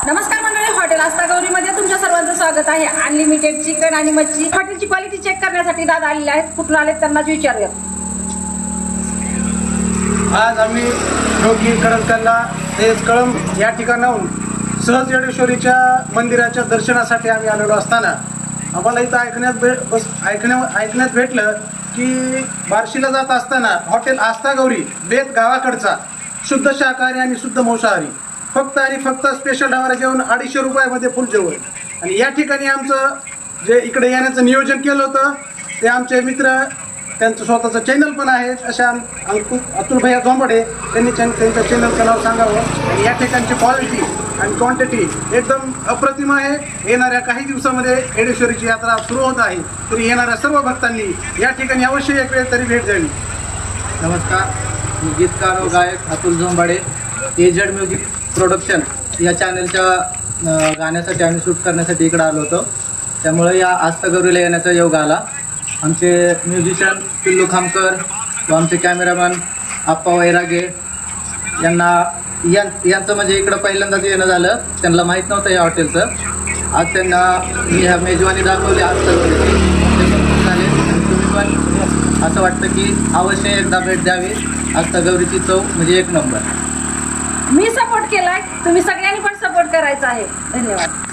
नमस्कार मंडळी, हॉटेल आस्था गौरीमध्ये तुमच्या सर्वांचं स्वागत आहे। अनलिमिटेड चिकन आणि मच्छी हॉटेलची क्वालिटी चेक करण्यासाठी दादा आलेले आहेत। कुठून आलेत त्यांनाच विचारूया। आज आम्ही योगी कडकला कळंब या ठिकाणाहून सहज येडेश्वरीच्या मंदिराच्या दर्शनासाठी आम्ही आलेलो असताना आम्हाला इथं ऐकण्यात भेटलं की बार्शीला जात असताना हॉटेल आस्था गौरी बेत गावाकडचा शुद्ध शाकाहारी आणि शुद्ध मांसाहारी फक्त आणि फक्त स्पेशल ढाबा जेवण 250 रुपयामध्ये फुल जेवण। आणि या ठिकाणी आमचं जे इकडे येण्याचं नियोजन केलं होतं ते आमचे मित्र, त्यांचं स्वतःचं चॅनल पण आहे अशा अतुल भैया झोंबडे त्यांनी त्यांचं चॅनलचं नाव सांगावं। आणि या ठिकाणची क्वालिटी आणि क्वांटिटी एकदम अप्रतिम आहे। येणाऱ्या काही दिवसामध्ये येडेश्वरीची यात्रा सुरू होत आहे, तरी येणाऱ्या सर्व भक्तांनी या ठिकाणी अवश्य एक वेळ तरी भेट द्यावी। नमस्कार, मी गीतकार व गायक Atul Zombade, aged music production या चॅनलच्या गाण्यासाठी आम्ही शूट करण्यासाठी इकडे आलो होतो। त्यामुळे या आस्था गौरीला येण्याचा योग आला। आमचे म्युझिशियन पिल्लू खामकर व आमचे कॅमेरामॅन आप्पा वैरागे यांचं म्हणजे इकडं पहिल्यांदाच येणं झालं। त्यांना माहीत नव्हतं या हॉटेलचं। आज त्यांना मी ह्या मेजवानी दाखवली आस्था गौरीची, झाले। तुम्ही पण असं वाटतं की अवश्य एकदा भेट द्यावी। आस्था गौरीची चव म्हणजे एक नंबर। मी सपोर्ट केलाय, तुम्ही सगळ्यांनी पण सपोर्ट करायचा आहे। धन्यवाद।